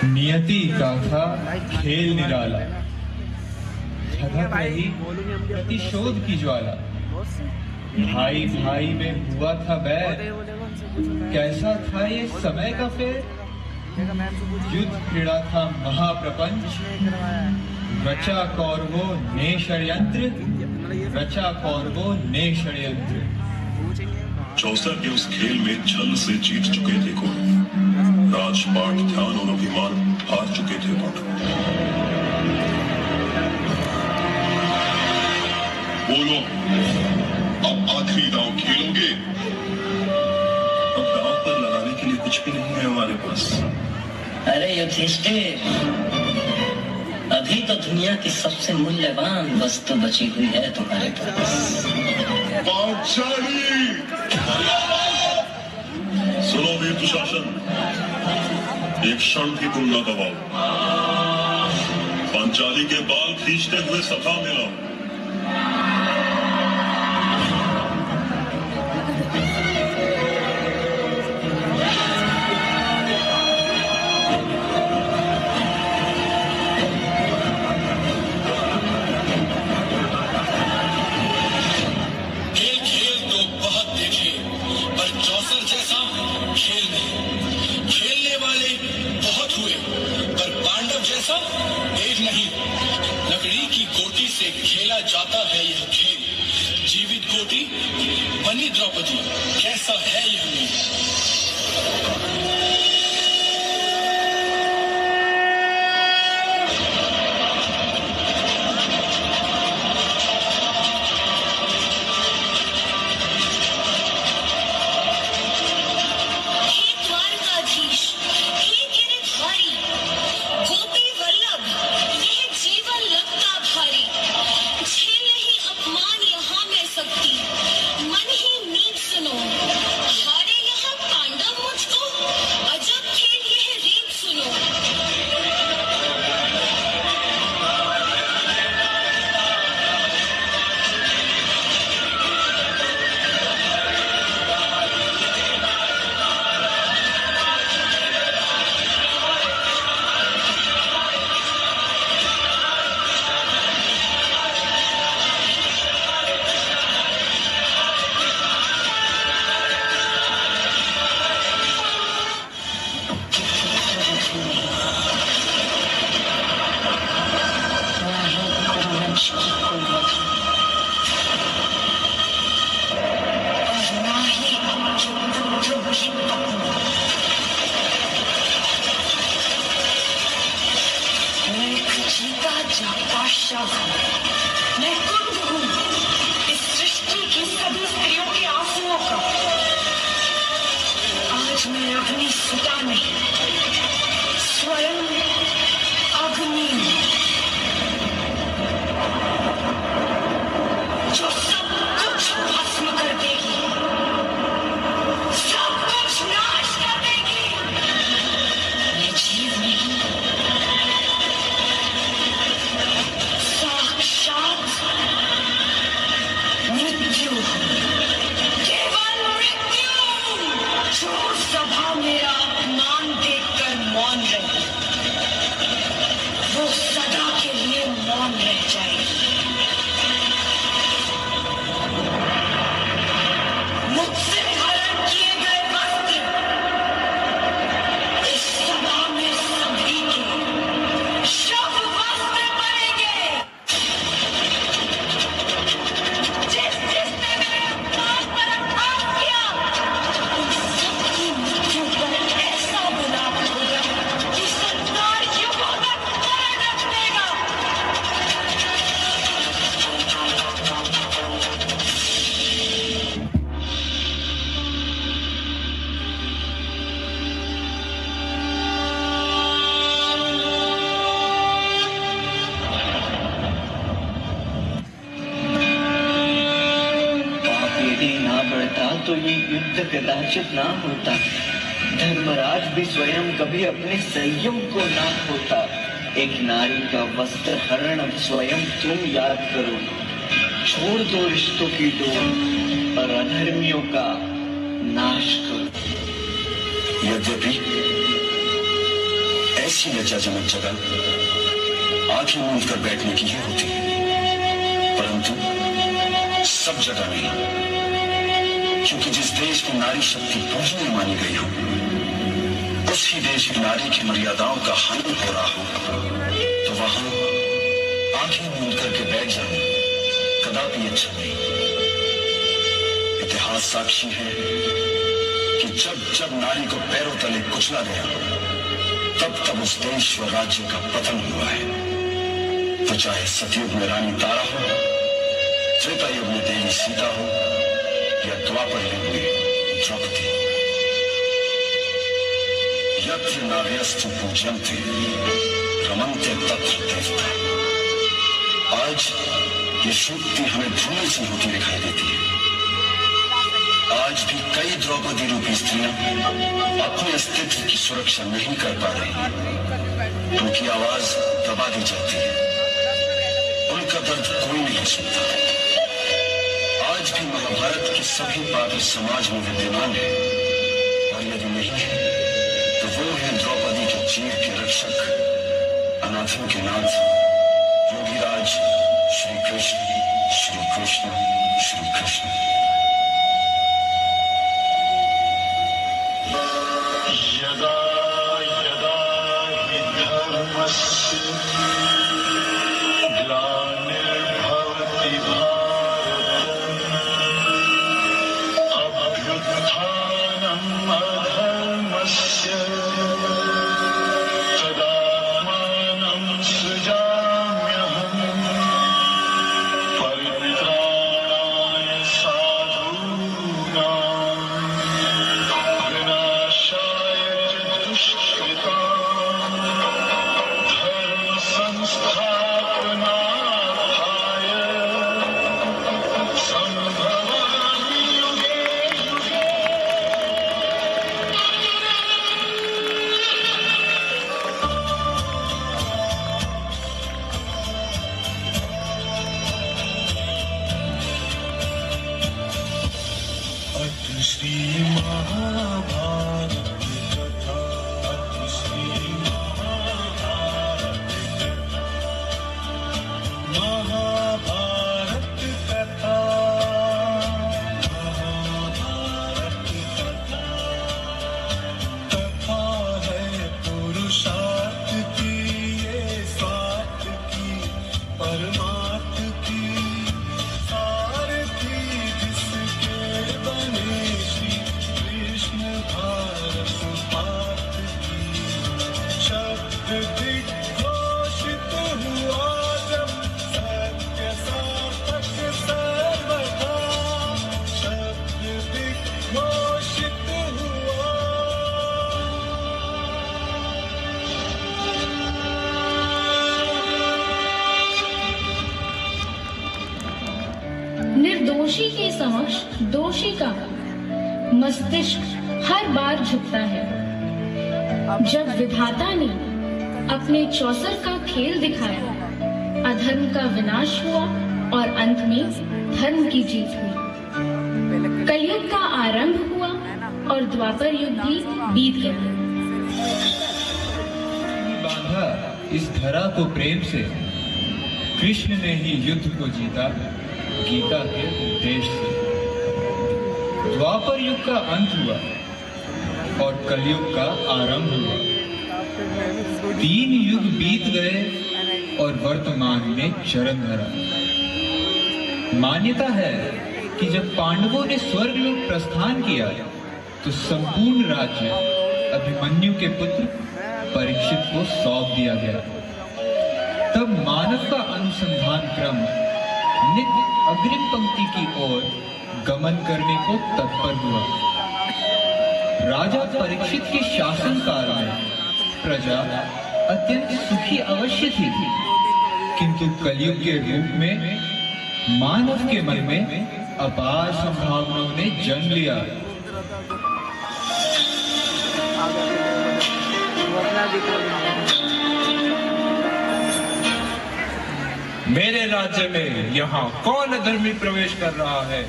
नियति का था खेल निराला, धधक रही प्रतिशोध की ज्वाला। भाई भाई में हुआ था बैर, कैसा था ये समय का फेर। युद्ध क्रीड़ा था महाप्रपंच, रचा कौरवों ने षड्यंत्र, रचा कौरवों ने षड्यंत्र। चौसर के उस खेल में छल से जीत चुके थे को, राजपाट ध्यान और अभिमान हार चुके थे गुण। बोलो, अब आखिरी दांव खेलोगे? अब दांव पर लगाने के लिए कुछ भी नहीं है हमारे पास। अरे युधिष्ठिर, अभी तो दुनिया की सबसे मूल्यवान वस्तु बची हुई है तुम्हारे पास। पांचाली! सुनो वीर दुशासन, एक क्षण भी तुम न गवाओ। पांचाली के बाल खींचते हुए सभा में लाओ। खेला जाता है यह खेल, जीवित गोटी बनी द्रौपदी, कैसा है यह मेल। मैं कुंभ हूँ, इस सृष्टि की सभी स्त्रियों के आंसुओं का। आज मैं अग्नि सुता नहीं, स्वयं अग्नि जो सब कुछ भस्म कर देगी, सब कुछ नाश कर देगी। मैं जीव नहीं, मृत्यु, केवल मृत्यु। जो सभा मेरा अपमान देखकर मौन रही, वो सदा के लिए मौन रह जाएगी। मुझसे हरण किए गए वस्त्र इस सभा में सभी के शव वस्त्र बनेंगे। तो ये युद्ध कदाचित ना होता। धर्मराज भी स्वयं कभी अपने संयम को ना होता। एक नारी का वस्त्र हरण अब स्वयं तुम याद करो। छोड़ दो रिश्तों की डोर और अधर्मियों का नाश करो। यद्यपि ऐसी लज्जाजनक जगह आंखें मूंद कर बैठने की ही होती है, परंतु सब जगह नहीं, क्योंकि जिस देश में नारी शक्ति पूजनीय मानी गई हो, उसी देश की नारी की मर्यादाओं का हनन हो रहा हो, तो वहां आंखें मूंद करके बैठ जाना कदापि अच्छा नहीं। इतिहास साक्षी है कि जब जब नारी को पैरों तले कुचला गया, तब तब उस देश व राज्य का पतन हुआ है। तो चाहे सतयुग में रानी तारा हो, त्रेता युग में देवी सीता हो, या द्वापर युग में द्रौपदी। यत्र नार्यस्तु पूज्यन्ते रमन्ते तत्र देवता। आज ये सूक्ति हमें भूमि से होती दिखाई देती है। आज भी कई द्रौपदी रूपी स्त्रियां अपने अस्तित्व की सुरक्षा नहीं कर पा रही। उनकी आवाज दबा दी जाती है, उनका दर्द कोई नहीं सुनता। आज भी महाभारत के सभी पात्र समाज में विद्यमान है, और यदि नहीं है तो वो है द्रौपदी के चीर के रक्षक, अनाथों के नाथ, योगीराज श्री कृष्ण, श्री कृष्ण, श्री कृष्ण। यदा यदा हि धर्मस्य ग्लानिर्भवति भारत, अभ्युत्थानम् अधर्मस्य तदात्मानं सृजाम्यहम्, परित्राणाय साधूनां विनाशाय च दुष्कृतां, धर्म संस्थापनार्थाय संभवामि युगे युगे। अतु श्री महाभारत कथा, अतु श्री महाभारत कथा, महाभारत कथा, महाभारत कथा। कथा है पुरुषार्थ की, ये स्वार्थ की, परमार्थ की, सारथी जिसके बने श्री कृष्ण भारत पार्थ की। शब्द दिग्घोषित हुआ जब सत्य सार्थक सर्वथा, शब्द दिग्घोषित हुआ। निर्दोषी के समक्ष दोषी का मस्तिष्क हर बार झुकता है। जब विधाता ने अपने चौसर का खेल दिखाया, अधर्म का विनाश हुआ और अंत में धर्म की जीत हुई। कलयुग का आरंभ हुआ और द्वापर युग भी बीत गया। बांधा इस धरा को प्रेम से, कृष्ण ने ही युद्ध को जीता गीता के उपदेश से। द्वापर युग का अंत हुआ और कलयुग का आरंभ हुआ। 3 युग बीत गए और वर्तमान में चरण धरा। मान्यता है कि जब पांडवों ने स्वर्गलोक प्रस्थान किया तो संपूर्ण राज्य अभिमन्यु के पुत्र परीक्षित को सौंप दिया गया। तब मानव का अनुसंधान क्रम नित्य अग्रिम पंक्ति की ओर गमन करने को तत्पर हुआ। राजा परीक्षित के शासनकाल में प्रजा अत्यंत सुखी अवश्य थी, किंतु कलयुग के रूप में मानव के मन में अपार संभावनाओं ने जन्म लिया। मेरे राज्य में यहाँ कौन अधर्मी प्रवेश कर रहा है?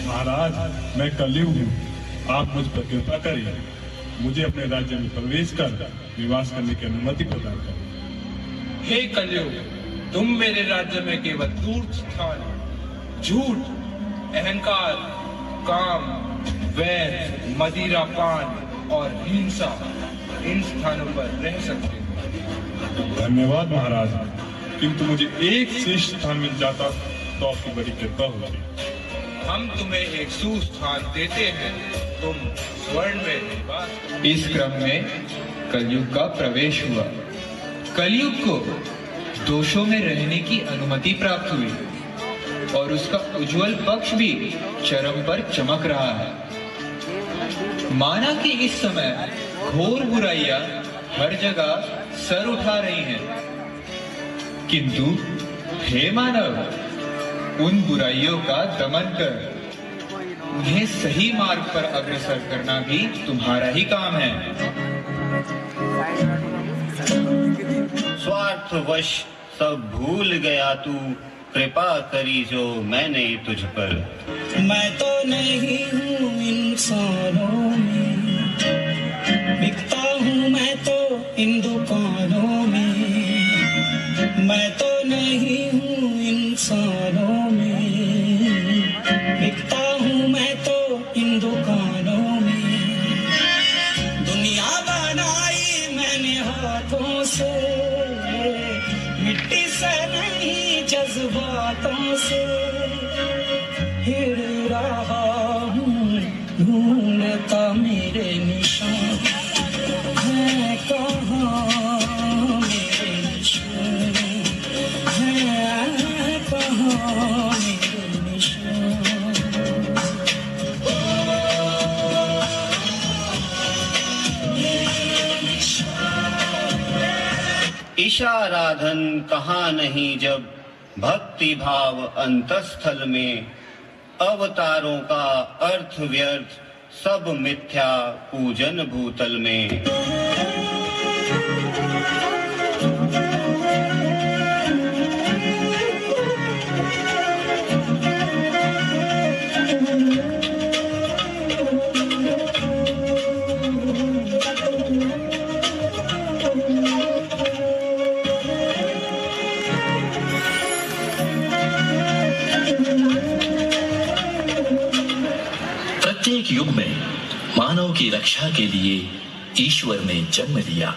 महाराज, मैं कलयुग हूँ, आप मुझ पर कृपा करिए। मुझे अपने राज्य में प्रवेश कर निवास करने की अनुमति प्रदान करो। हे कलयुग, तुम मेरे राज्य में केवल तीर्थ स्थान, झूठ, अहंकार, काम, वैर, मदिरा पान और हिंसा इन स्थानों पर रह सकते हो। धन्यवाद महाराज, किंतु मुझे एक श्रेष्ठ स्थान मिल जाता तो आपकी बड़ी कृपा होती। हम तुम्हें एक सुस्थान देते हैं, तुम स्वर्ण में निवास करो। इस क्रम में कलयुग का प्रवेश हुआ। कलयुग को दोषों में रहने की अनुमति प्राप्त हुई और उसका उज्जवल पक्ष भी चरम पर चमक रहा है। माना कि इस समय घोर बुराइयां हर जगह सर उठा रही हैं, किंतु हे मानव, उन बुराइयों का दमन कर उन्हें सही मार्ग पर अग्रसर करना भी तुम्हारा ही काम है। स्वार्थवश सब भूल गया तू, कृपा करी जो मैंने तुझ पर। मैं तो नहीं हूँ इंसानों में, बिकता हूँ मैं तो इन दुकानों में। मैं तो नहीं हूँ इंसानों में, बिकता हूँ मैं तो इन दुकानों में। दुनिया बनाई मैंने हाथों से, मिट्टी से नहीं जज्बातों से। हिड़ रहा हूँ ढूंढता मेरे निशान, है कहाँ मेरे निशान, है कहाँ मेरे निशान। ईशाराधन कहाँ नहीं जब भक्ति भाव अंतस्थल में। अवतारों का अर्थ व्यर्थ सब मिथ्या पूजन भूतल में। प्रत्येक युग में मानव की रक्षा के लिए ईश्वर ने जन्म लिया।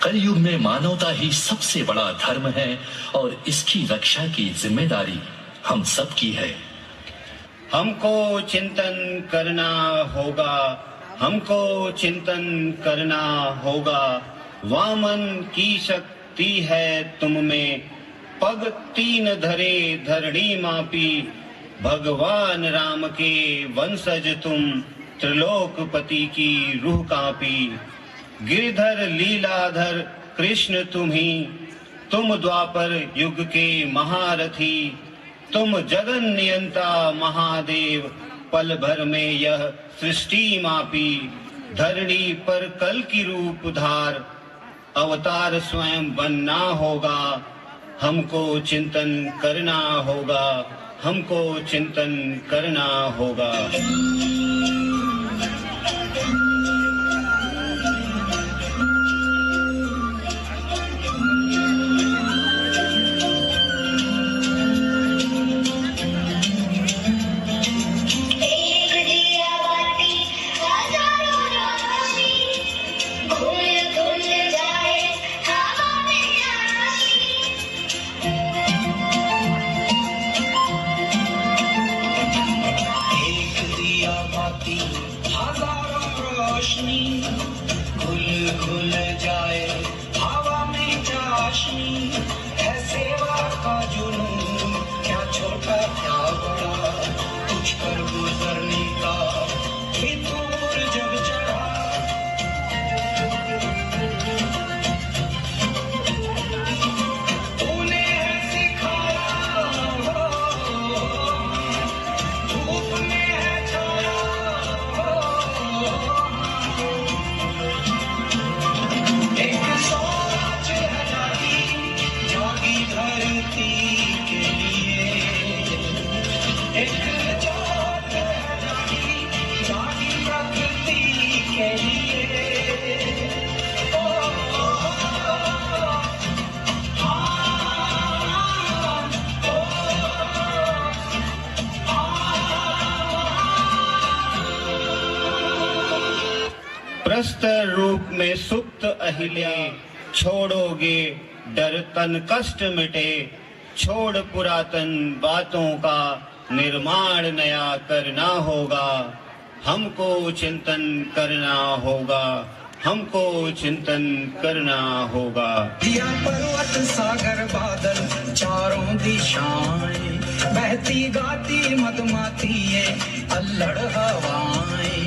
कलयुग में मानवता ही सबसे बड़ा धर्म है और इसकी रक्षा की जिम्मेदारी हम सब की है। हमको चिंतन करना होगा, हमको चिंतन करना होगा। वामन की शक्ति है तुम में, पग तीन धरे धरणी मापी। भगवान राम के वंशज तुम, त्रिलोकपति की रूह कांपी। गिरधर लीलाधर कृष्ण तुम्ही, तुम द्वापर युग के महारथी। तुम जगन नियंता महादेव, पल भर में यह सृष्टि मापी। धरणी पर कल की रूप धार, अवतार स्वयं बनना होगा। हमको चिंतन करना होगा, हमको चिंतन करना होगा। दिया बाती प्रस्तर रूप में सुप्त अहिले, छोड़ोगे डर तन कष्ट मिटे, छोड़ पुरातन बातों का निर्माण नया करना होगा, हमको चिंतन करना होगा, हमको चिंतन करना होगा। दिया पर्वत सागर बादल चारों दिशाएं, बहती गाती मधुमाती ये अल्लड़ हवाएं।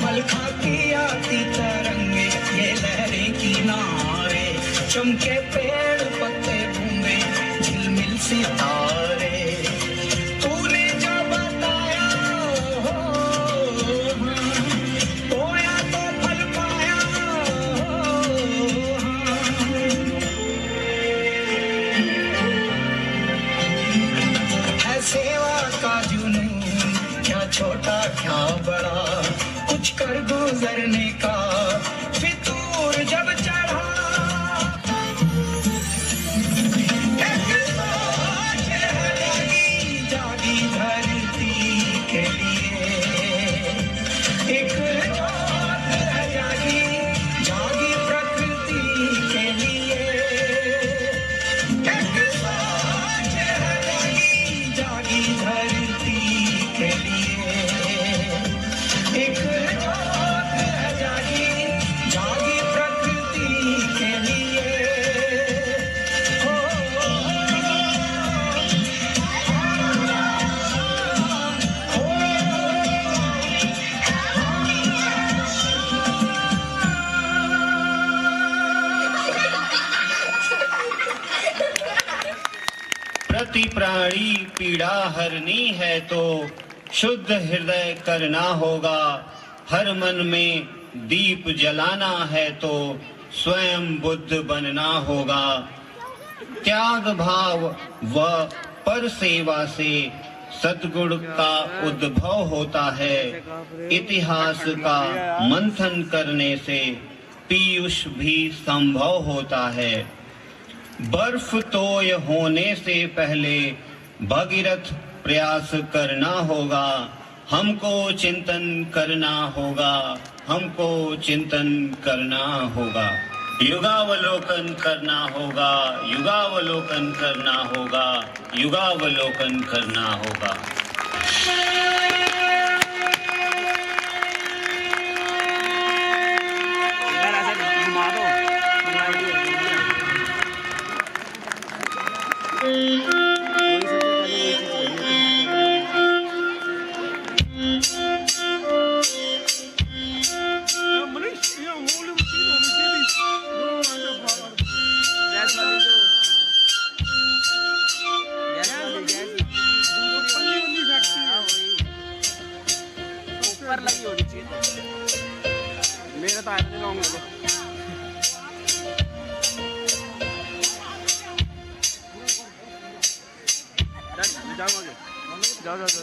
मलखा की आती तरंगे ये लहरें किनारे, चमके पेड़ पत्ते बूंदे झिलमिल सितारे। तूने जो बताया हो, बोया तो फल पाया है। सेवा का जुनून क्या छोटा क्या बड़ा, कुछ कर गुजरने का फितूर जब चढ़ा। एक सोच है जागी धरती के लिए, एक जोत है जागी प्रकृति के लिए। एक सोच है जागी धरती के लिए, एक जोत है जागी प्रकृति के लिए। प्रति प्राणी पीड़ा हरनी है तो शुद्ध हृदय करना होगा, हर मन में दीप जलाना है तो स्वयं बुद्ध बनना होगा। त्याग भाव व पर सेवा से सद्गुण का उद्भव होता है, इतिहास का मंथन करने से पीयूष भी संभव होता है। बर्फ तोय होने से पहले भगीरथ प्रयास करना होगा, हमको चिंतन करना होगा, हमको चिंतन करना होगा। युगावलोकन करना होगा, युगावलोकन करना होगा, युगावलोकन करना होगा। मेरा तो आया लॉन्ग जाओ जाओ जाओ।